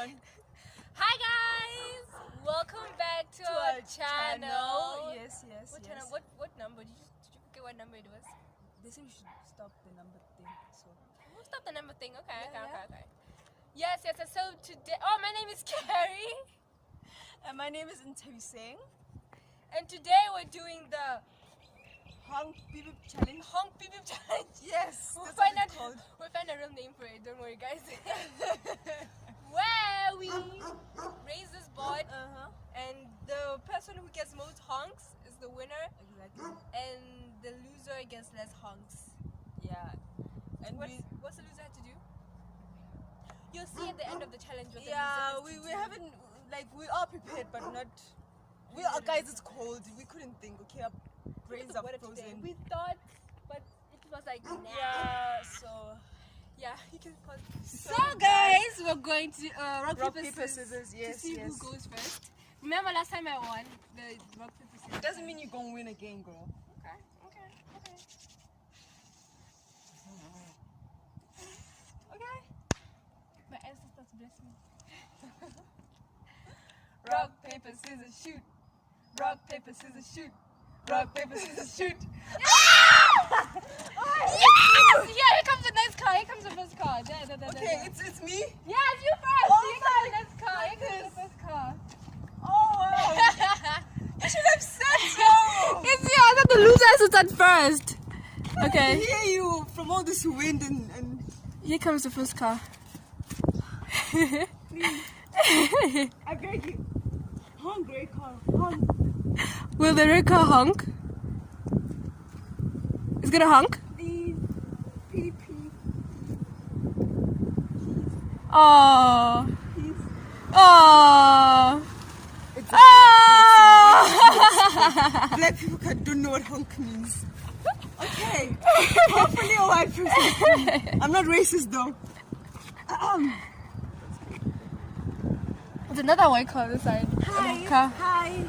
on. Hi guys! Welcome back to our channel. Yes. What channel? What number? Did you forget what number it was? They say we should stop the number thing. So We'll stop the number thing. Okay. Yeah. Yes. So today, my name is Kerry. And my name is Nthabiseng. And today we're doing the Honk challenge. Honk Beep Beep Challenge. Yes. We'll that's find what it's out. called. We'll find a real name for it. Don't worry, guys. Where we raise this board, and the person who gets most honks is the winner, Exactly. and the loser gets less honks. Yeah. And What's the loser have to do? You'll see at the end of the challenge what the yeah, loser has to we do. haven't, like, we are prepared but not. We are, guys, it's cold. We couldn't think. Okay, our brains are frozen. We thought, but it was like nah. Yeah, so You can pause. So, Guys, we're going to rock paper scissors. Yes, to see yes. who goes first. Remember last time I won the rock paper scissors? It doesn't mean you're gonna win again, girl. Okay. Okay. My ancestors bless me. Rock, paper, scissors, shoot. Rock, paper, scissors, shoot. Rock, paper, scissors, shoot. Yes! Yeah, here comes the next car. Here comes the first car. There. Okay, it's me. Yeah, it's you first. Oh Here comes the next car. Here comes the first car. Oh wow. You should have said so. It's you. I thought the loser has to start first. I Okay. hear you from all this wind and Here comes the first car. I beg you. Honk, great car. Honk. Will the red car honk? It's gonna honk? Please. Pee. Oh. Please. Oh. It's Oh. black people don't know what honk means. Okay. Hopefully a white person. I'm not racist though. There's another white car on this side. Car. Hi.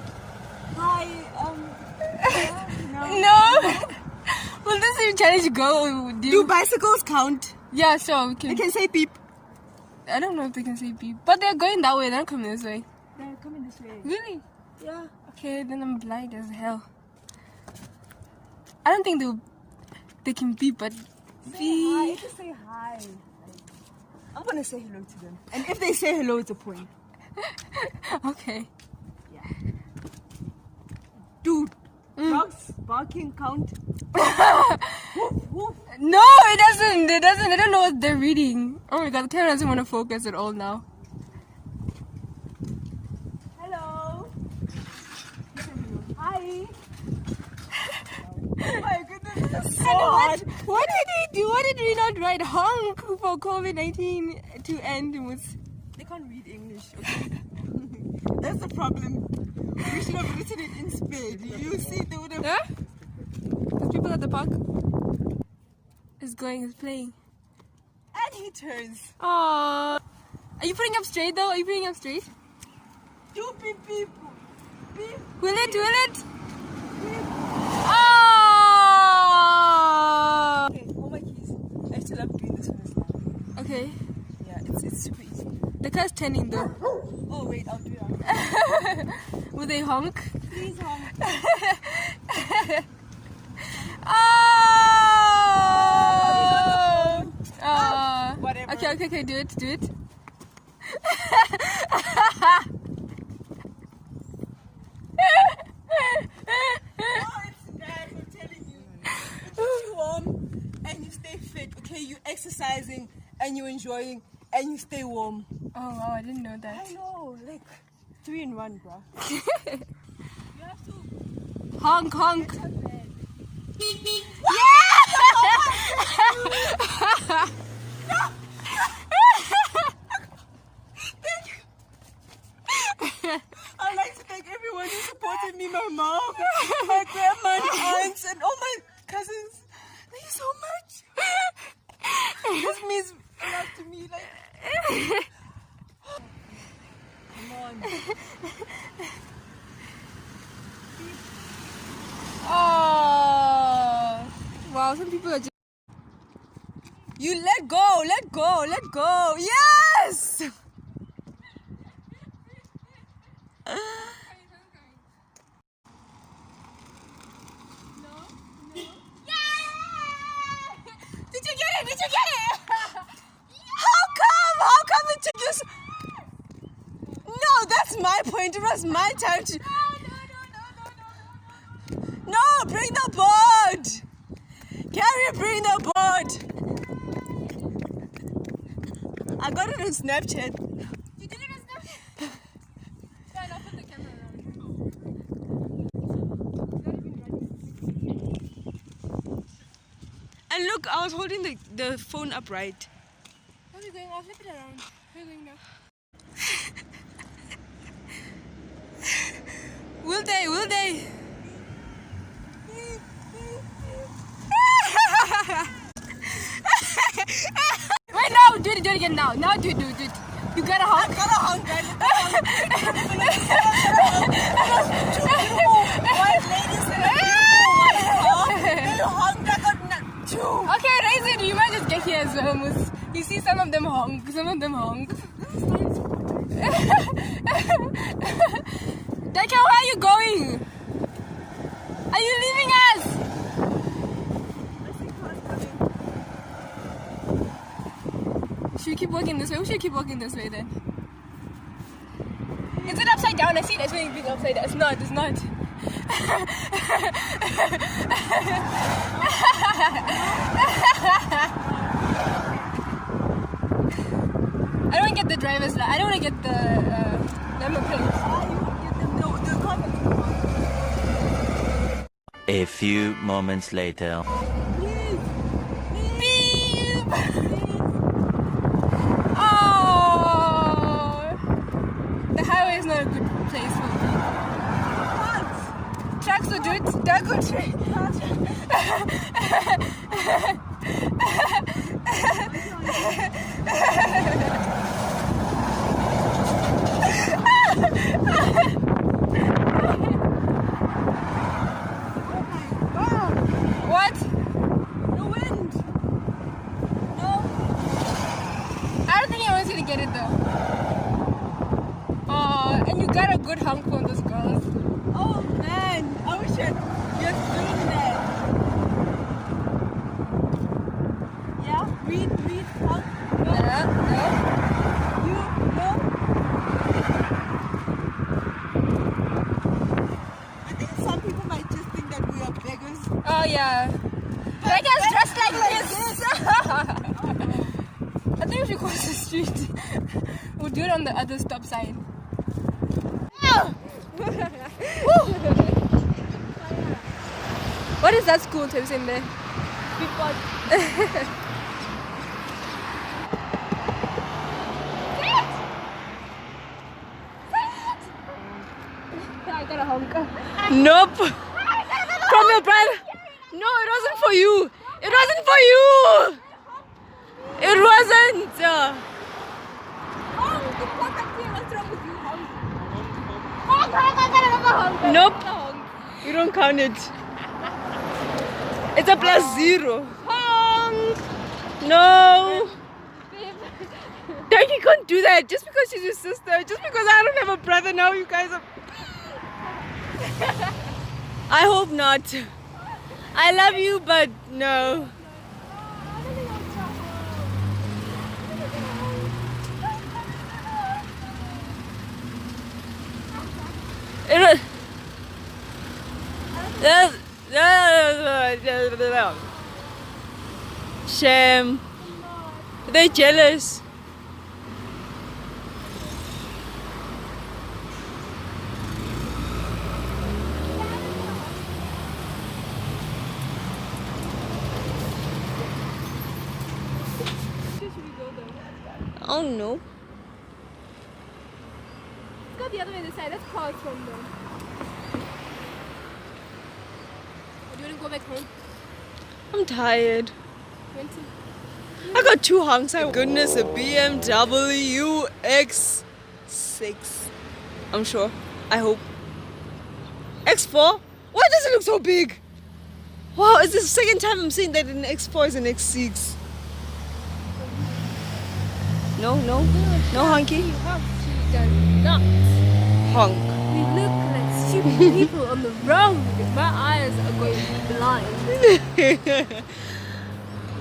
No. Will this challenge go? Do bicycles count? Yeah, sure. We They can. can say beep. I don't know if they can say beep, but they're going that way. They're not coming this way. They're coming this way. Really? Yeah. Okay, then I'm blind as hell. I don't think they can beep, but beep. Just say hi. I'm gonna say hello to them. And if they say hello, it's a point. Okay. Yeah. Dude, dogs barking count? Woof. No, it doesn't. It doesn't. I don't know what they're reading. Oh my god, the camera doesn't want to focus at all now. Hello. Hi. Oh my goodness, this is so hard. What did he do? Why did we not write honk for COVID-19 to end with? They can't read English, okay? That's the problem. We should have written it in spade. You see, they would have. Huh? There's people at the park. It's playing. And he turns. Aww. Are you putting up straight though? Are you putting up straight? Do beep beep. Beep. Will it? Beep. Oh! Okay, hold my keys. I still love doing this one as well. Okay. Yeah, it's super easy. The car's turning though. Oh wait, I'll do it. Will they honk? Please honk. Oh! Whatever. Okay, do it. Oh, it's nice, I'm telling you. You stay warm and you stay fit, okay? You're exercising and you're enjoying and you stay warm. Oh wow, I didn't know that. I know, like 3 in 1, bro. You have to Honk. get your bed. I'd like to thank everyone who supported me, my mom, my grandma, and aunts, and all my cousins. Thank you so much. This means a lot to me. Like, come on. Oh wow, some people are just. You let go. Yes! point. It was my time to. No, bring the board. Carrie, bring the board. I got it on Snapchat. You did it on Snapchat? Fine, I'll put the camera around. And look, I was holding the phone upright. Where are we going? I'll flip it around. Where are we going now? Will they? Will they? Wait, no! Do it again now. Now do it. You gotta honk. I gotta honk, man. White ladies in a beautiful white car. They honk. I got two. Okay, raise it. You might just get here as well. You see some of them honk. Daka, where are you going? Are you leaving us? Should we keep walking this way? We should keep walking this way then. Is it upside down? I see that's being upside down. It's not. I don't get the driver's license. I don't want to get the number plate. A few moments later. Beep! Oh! The highway is not a good place for me. Trucks will do it. They're good. What? The wind. No. I don't think anyone's gonna get it though. Oh, and you got a good honk from those girls. Oh man, I wish you're doing that. Yeah, read, honk. No, No. you, no. I think some people might just think that we are beggars. Oh yeah. Beggars dressed like this. I think we should cross the street. We'll do it on the other stop sign. What is that school tips in there? I got a honk. Nope. From your brother. No, it wasn't for you. It wasn't for you. It wasn't. Nope. You don't count it. It's a +0. Honk! No. Dad, you can't do that. Just because she's your sister. Just because I don't have a brother now, you guys are... I hope not. I love you, but no. Shame. They're jealous. Oh no. Let's go the other way this side. That's cars from them. Do you want to go back home? I'm tired. Want to? I got 2 honks. My goodness, a BMW X6. I'm sure. I hope. X4? Why does it look so big? Wow, it's the second time I'm saying that an X4 is an X6. No, honky. You have to not. Honk. We look like stupid people on the road. My eyes are going blind.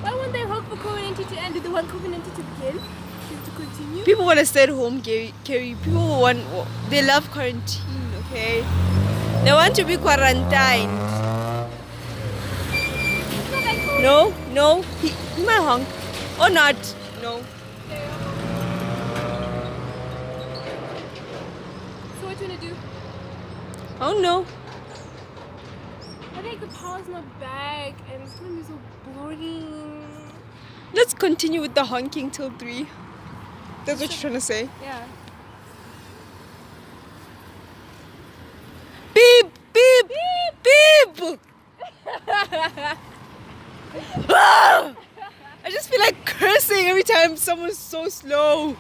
Why won't they honk for COVID-19 to end? Did they want COVID-19 to begin? To continue? People want to stay at home, Kerry. People they love quarantine, okay? They want to be quarantined. No, he might honk. Or not, no. So what you gonna do? Oh no. I think the power's not back and it's gonna be so boring. Let's continue with the honking till 3. That's what you're trying to say? Yeah. Beep, beep, beep, beep. Ah! I just feel like cursing every time someone's so slow.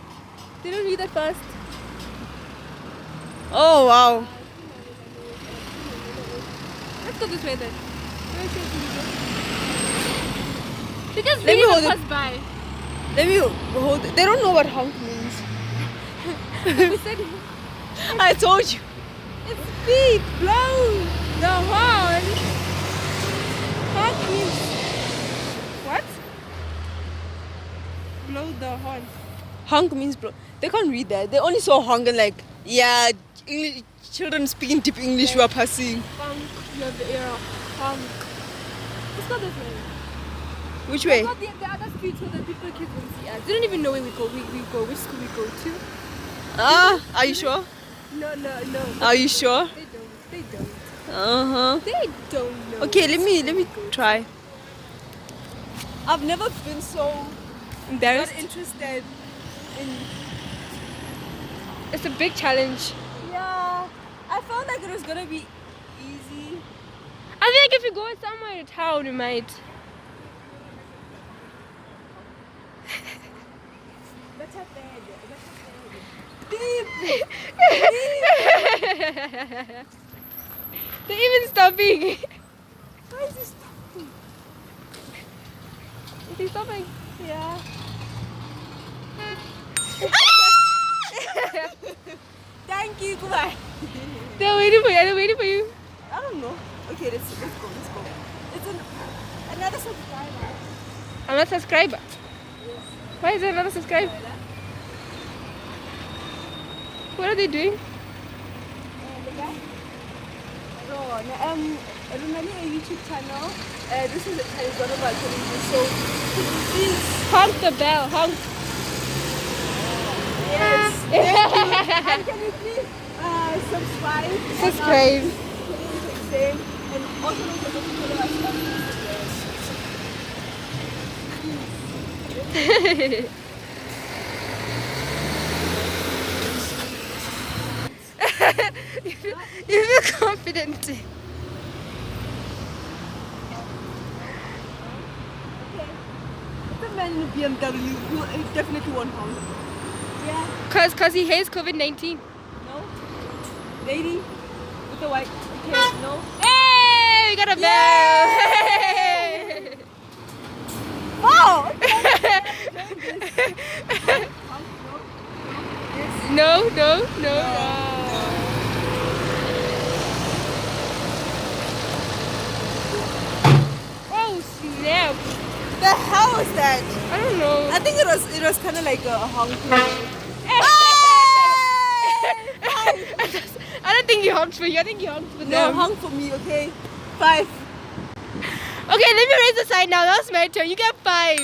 They don't read that fast. Oh wow. Let's go this way then. They just Let me read hold it it. pass by. Let me hold it. They don't know what honk means. We said I told you. it's beep, blow the horn. Honk means what? Blow the horn. Honk means blow. They can't read that. They only saw honk and like, yeah, English, children speaking deep English who are passing. Honk, you have the ear. Honk. Let's go this way. Which way? Let's go the other street so that people kids won't see us. They don't even know where we go. We go. Which school we go to? Are you sure? No. Are you sure? They don't. Uh-huh. They don't know. Okay, let me try. I've never been so Embarrassed. not interested in. It's a big challenge. Yeah, I felt like it was gonna be easy. I think if you go somewhere in town, you might. They're even stopping. Why is this stopping? Is he stopping? Yeah. Thank you. Goodbye. They're waiting for you. They're waiting for you. I don't know. Okay, let's go. It's another subscriber. Another subscriber. Why is there another subscriber? What are they doing? The guy? Oh, running a YouTube channel. This is one of our challenges. So please Honk the bell. Honk. yes. And can you please subscribe? Subscribe. And also don't forget to follow us on Instagram. You feel confident. Okay. The man in the BMW who definitely won't honk. Yeah. Cause he hates COVID-19. No. Lady with the white. Okay. No. Hey, we got a bell. Hey. Oh. No. Oh snap! The hell was that? I don't know. I think it was kind of like a honk. I don't think he honked for you. I think he honked for No, them. honk for me, okay? 5. Okay, let me raise the sign now. That's my turn. You get 5.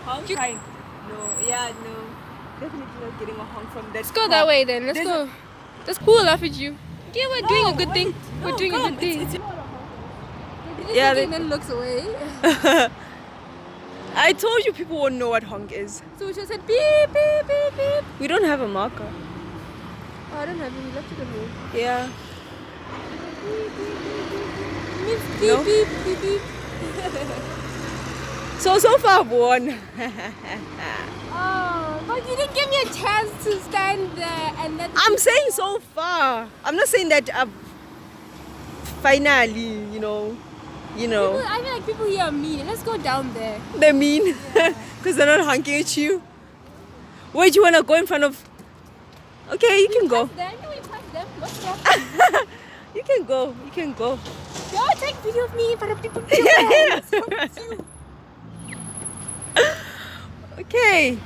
Honk? Fine. No, yeah, no. Definitely not getting a honk from that. Let's go that way then. Let's go. That's cool. Laugh at you. Yeah, we're doing a good thing. We're doing a good thing. Yeah, and then looks away. I told you people won't know what honk is. So we just said beep, beep, beep, beep. We don't have a marker. Oh, I don't have it. We left it at home. Yeah. Beep, beep, No? beep, beep, beep. So far I've won. Oh, but you didn't give me a chance to stand there and then. I'm saying so far. I'm not saying that I've finally, you know. People, I feel like people here are mean. Let's go down there. They're mean because they're not honking at you. Where do you want to go in front of? Okay, you can go. Then we pass them. What's wrong? You can go. You can go. Don't take video of me in front of people. Okay.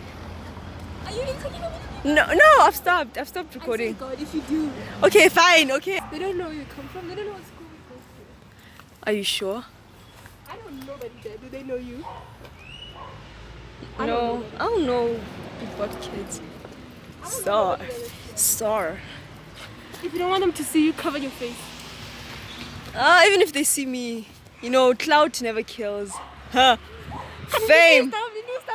No, I've stopped. I've stopped recording. God, if you do. Okay, fine. Okay. They don't know where you come from. They don't know what school you go to. Are you sure? I don't know nobody there. Do they know you? No, I don't know about kids. Star. If you don't want them to see you, cover your face. Even if they see me, you know, clout never kills. Huh? Fame. Stop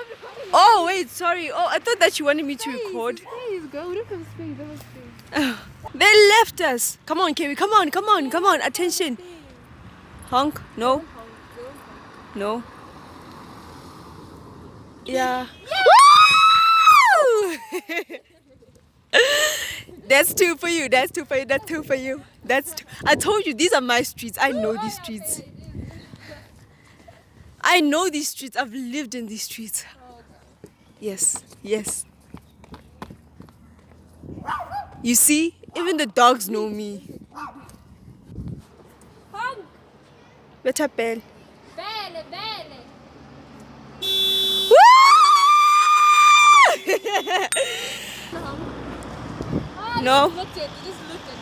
recording. Oh wait, sorry. Oh, I thought that you wanted me to record. Space, girl. We don't have space. That was space. They left us. Come on, Kerry. Come on. Attention. Honk. No. No. Yeah. Woo! That's two for you. That's two for you. That's two. I told you, these are my streets. I know these streets. I've lived in these streets. Yes. You see, even the dogs know me. Honk. Better bell. Belle. Woo! No. You just looked at.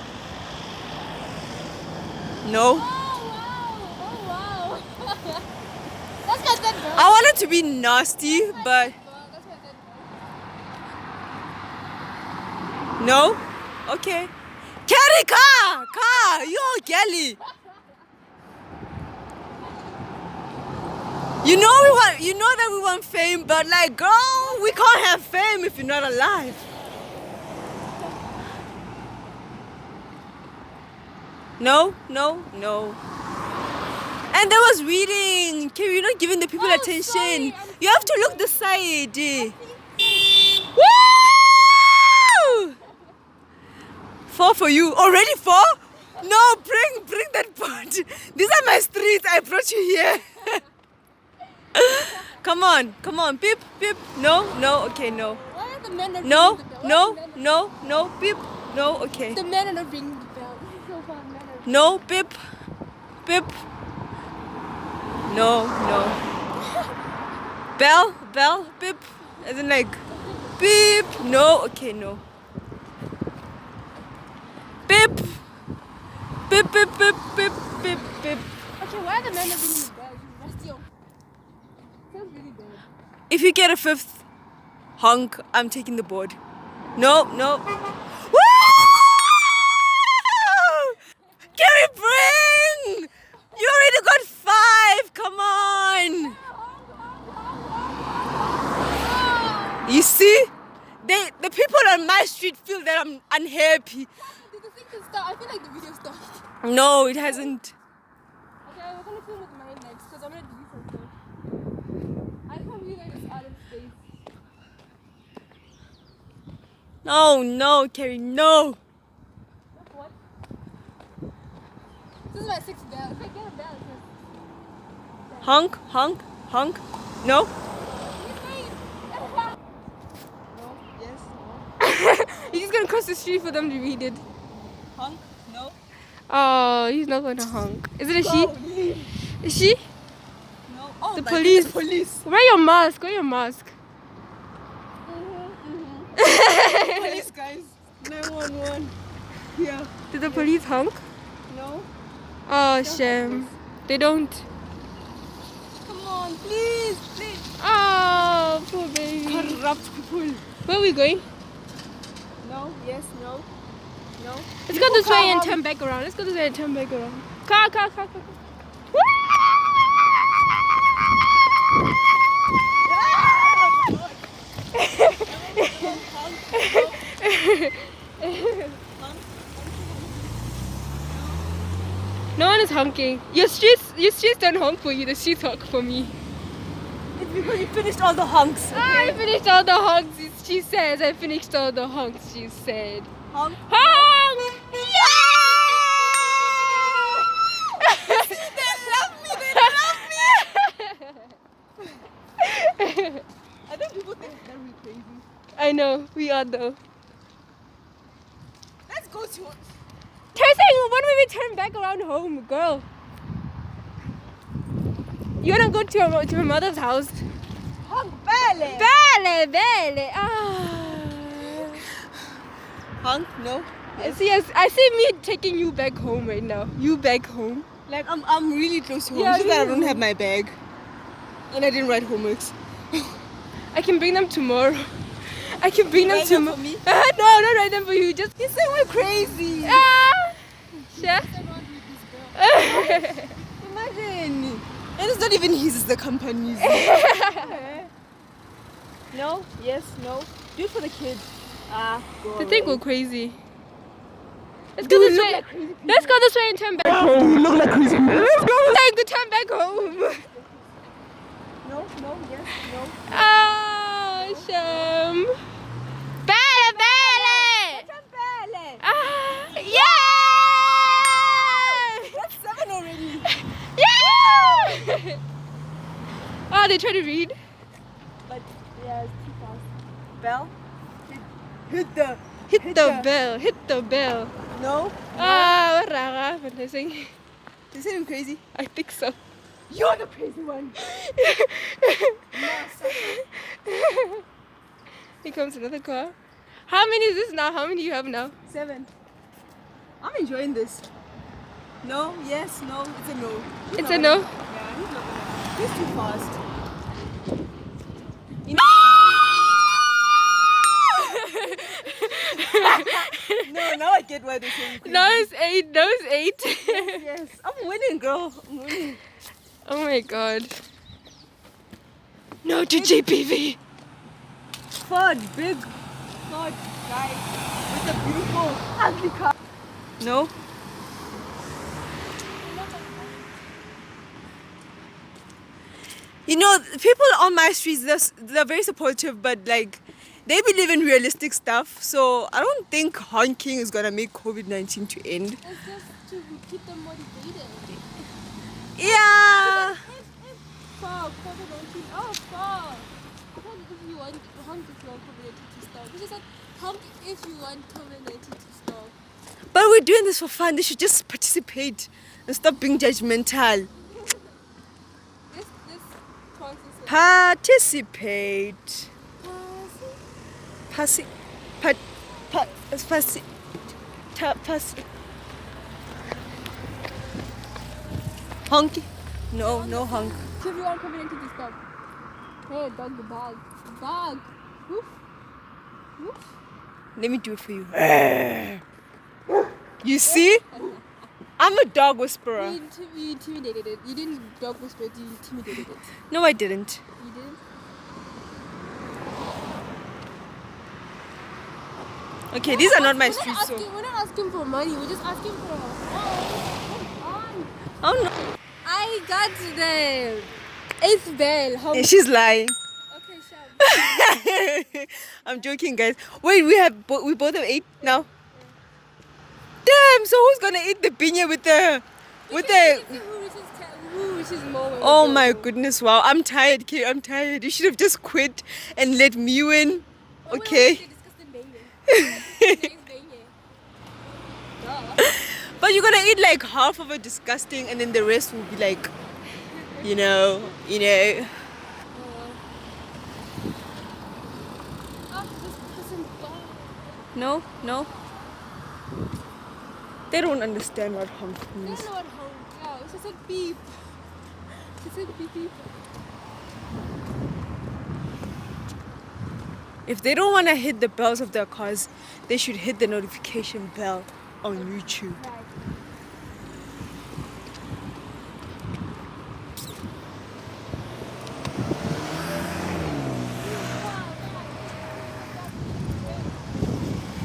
No. Oh wow. That's not that girl. I wanted to be nasty, but That's not that girl. no. Okay. Kerry, car. Yo, Kelly. You know that we want fame, but like, girl, we can't have fame if you're not alive. No. And there was reading. Kerry, you're not giving the people attention. Sorry, You have to look the side. Woo! 4 for you. Already 4? No, bring that part. These are my streets. I brought you here. Come on. Beep. No. Okay, no. Why are the men not No. ringing the bell? No. Beep. No. Okay. The men are not ringing the bell. This is so fun. Men are No. Beep. No. Bell. Beep. As in like, beep. No. Okay, no. Beep. Beep. Okay, why are the men not ringing the bell? That's your. Sounds really bad. If you get a 5th honk, I'm taking the board. No. Woo! Kerry, bring! You already got 5. Come on. You see? The people on my street feel that I'm unhappy. Did the thing just stop? I feel like the video stopped. No, it hasn't. Okay, we're gonna film with mine next because I'm gonna do something. I can't believe I just out of space. No, Kerry, no. What? This is my 6th bell. If I get a bell, Honk. No. Yes. He's just gonna cross the street for them to read it. Honk. No. Oh, he's not gonna honk. Is it a she? Is she? No. Oh, The police. Police. Wear your mask. Police guys. 911. Yeah. Did the police honk? No. Oh, shame. They don't. Come on, please. Oh, poor baby. Corrupt people. Where are we going? No. Yes. No. Let's go this way and turn back around. Car. No one is honking. Your streets don't honk for you. The streets honk for me. It's because you finished all the honks. I finished all the honks. She says I finished all the honks. She said. Honk. Honk! They love me. I think people think that we're crazy. I know, we are though. Let's go to. Testing, when will we turn back around home, girl? You wanna go to your mother's house? Honk, belly. Belle. Ah. Honk? No. I see me taking you back home right now. You back home. Like I'm really close to home. Yeah, It's just that I really. don't have my bag. And I didn't write homeworks. I can bring them tomorrow. I can bring them Write them tomorrow. for me? No, don't write them for you. Just You say we're crazy. Sure. Imagine. And it's not even his, it's the company's. No, yes, no. Do it for the kids. Go They think away. we're crazy. Let's go this way. Let's go this way and turn back. Oh, you look like crazy people. Let's go like to turn back home. No, yes, no. Oh, shame. Belle, belle. Yeah. That's 7 already. Yeah. Oh, they try to read. But yeah, it's too fast. Bell? Hit Hit the bell. Hit the bell. No. Ah, what but they saying? You say I'm crazy? I think so. You're the crazy one. Here comes another car. How many is this now? How many do you have now? 7. I'm enjoying this. No, yes, no, it's a no. It's a no. Yeah, he's not gonna. He's too fast. No, now I get why they're saying crazy. Nose 8. Nose 8. Yes, I'm winning, girl. I'm winning. Oh my god. No to GPV. Ford, big Ford guy with a beautiful ugly car. No. You know, people on my streets, they're very supportive, but like, they believe in realistic stuff. So I don't think honking is gonna make COVID-19 to end. It's just to keep them motivated. Yeah. Fuck, COVID-19. Oh, fuck. I thought if you want honk if you want COVID-19 to stop. This is like honk if you want COVID-19 to stop. But we're doing this for fun. They should just participate and stop being judgmental. This process. Participate. Honky. No honk. If you want COVID-19 to stop. Hey, dog, the bag. The bag. Woof. Woof. Let me do it for you. You see? I'm a dog whisperer. You intimidated it. You didn't dog whisper it, you intimidated it. No, I didn't. You did? Okay, these are not my streets, so. We're not asking for money, we're just asking for a home. Oh no. I got the 8th bell. How? Yeah, she's lying. Okay, sure. I'm joking, guys. Wait, we both have 8 now. Damn. So who's gonna eat the piña with the? Who reaches more? Oh my goodness! Wow, I'm tired, Kerry. I'm tired. You should have just quit and let me win. Okay. But you're gonna eat like half of it disgusting, and then the rest will be like, you know. No. They don't understand what honk I means. don't know what honk. Yeah, it's just like beep. It's like beep beep. If they don't want to hit the bells of their cars, they should hit the notification bell on YouTube. Right.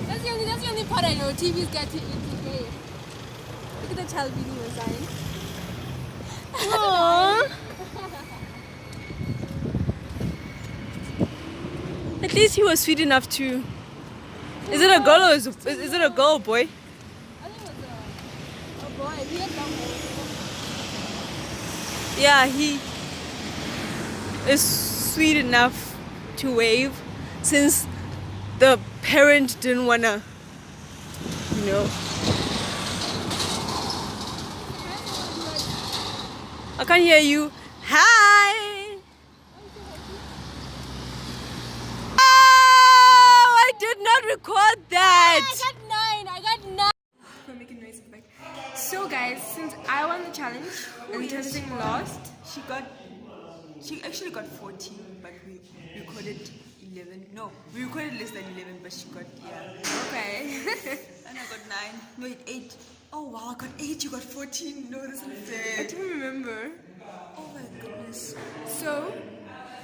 That's the only part I know. TV's got to integrate. Look at the child reading the sign. Aww. At least he was sweet enough to. Is it a girl or is it a girl or boy? I think it was a boy. He had long hair. Yeah, he is sweet enough to wave since the parent didn't wanna, you know. I can't hear you. Hi! Oh, I did not record that! She actually got 14, but we recorded 11. No, we recorded less than 11, but she got, yeah. Okay. And I got 9. No, 8. Oh wow, I got 8, you got 14. No, that's not fair. I don't remember. Oh my goodness. So,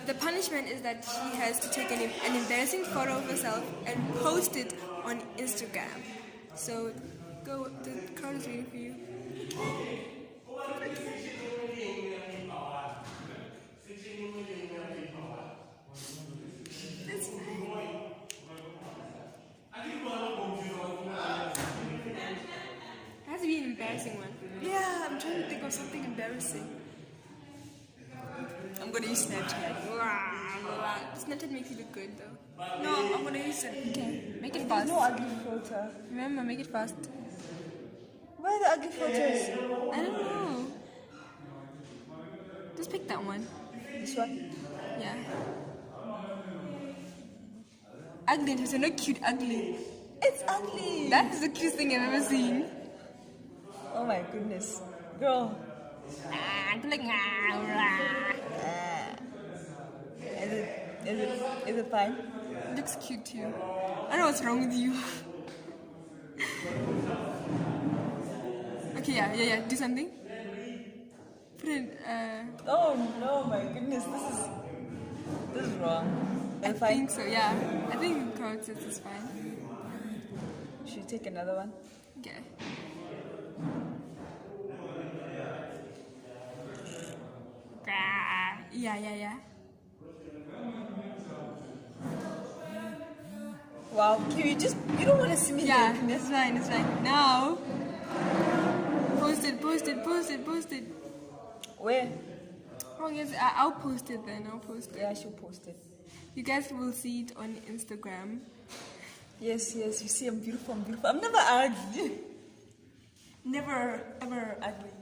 the punishment is that she has to take an embarrassing photo of herself and post it on Instagram. So, go, the crowd is waiting for you. That's fine. It has to be an embarrassing one. Yeah, I'm trying to think of something embarrassing. I'm gonna use Snapchat. Snapchat makes you look good though. No, I'm gonna use it. Okay, make it fast. No ugly filter. Remember, make it fast. Where are the ugly filters? I don't know. Just pick that one. This one? Yeah. Ugly, so not cute, ugly. It's ugly. That is the cutest thing I've ever seen. Oh my goodness. Girl. Is it fine? It looks cute too. I don't know what's wrong with you. Okay, yeah. Do something. Put in, Oh no, my goodness. This is wrong. I think so, yeah. I think crowd says it's fine. Should we take another one? Okay. Yeah. Wow, you don't want to see me Yeah, there. it's fine. Now, post it. Where? Oh, yes, I'll post it then. Yeah, I should post it. You guys will see it on Instagram. Yes, you see I'm beautiful. I'm never ugly. Never, ever ugly.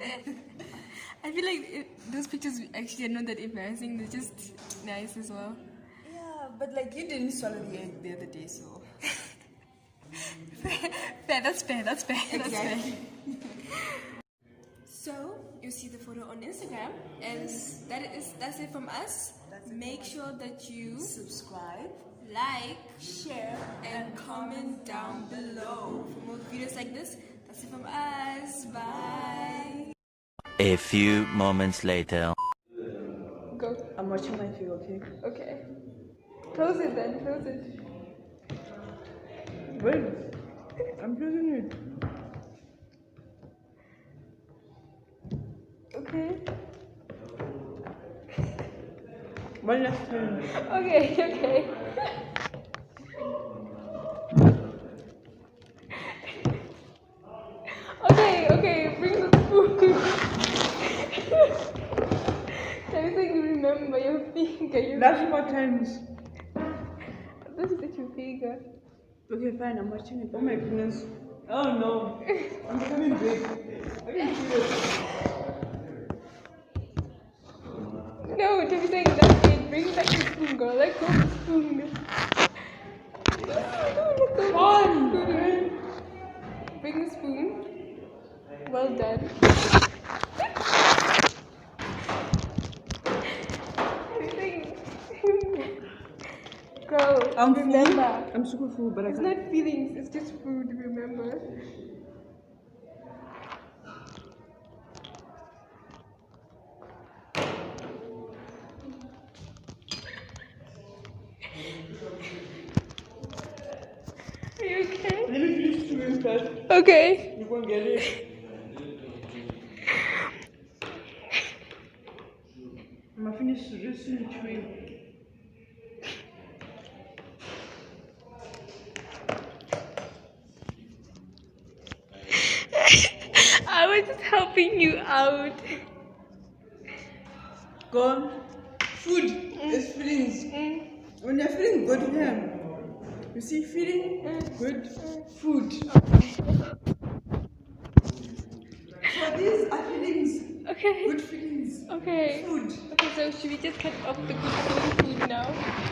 I feel like those pictures actually are not that embarrassing. They're just nice as well. Yeah, but like you didn't swallow the egg the other day, so. Fair, that's fair. Exactly. So you see the photo on Instagram, and that's it from us. Make sure that you Subscribe, like, share, and comment down below for more videos like this. That's it from us. Bye. A few moments later. Go. I'm watching my video, okay? Okay. Close it then. Wait, I'm closing it. Okay. One last time. Okay. Okay, bring the spoon. Everything you remember, your finger. That's 4 times. This is your finger. Okay, fine, I'm watching it. Oh my goodness. Oh no. I'm becoming big. I can see this. No, Nthabiseng, that's it. Bring back the spoon, girl. Let go of the spoon. Fun! Bring the spoon. Well done. Girl, I'm remember. full. I'm super full, but It's not feelings, it's just food, remember? Are you okay? Let me finish chewing first. Okay. You won't get it. I'm gonna finish just chewing. I was just helping you out. Go on. Food is feelings. When you're feeling good, you see, feeling good food. So these are feelings. Okay. Good feelings. Okay. Food. Okay, so should we just cut off the good food now?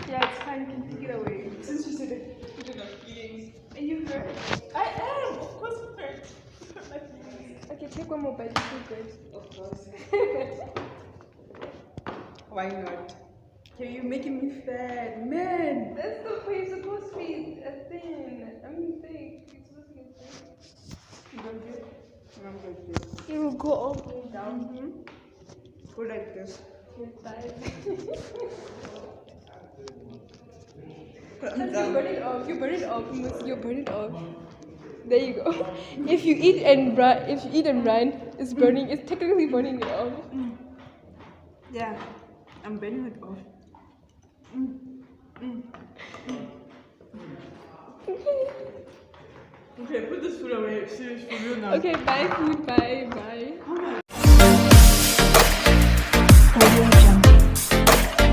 Yeah, it's fine. You can take it away. Since you said it, put it on feelings. Are you hurt? I am. Of course, I'm hurt. My feelings. Okay, take one more bite. You feel good. Of course. Why not? Okay, you're making me fat, man. That's the way you're supposed to be a thin. I mean thick. You're supposed to be thick. You don't do it? I'm going to do it. It will go all the way down. Go like this. Your thighs. I'm You done. burn it off. You burn it off. You burn it off. There you go. If you eat and run, it's burning. It's technically burning it off. Yeah, I'm burning it off. Okay, put this food away. Seriously, for real now. Okay, bye food. Bye.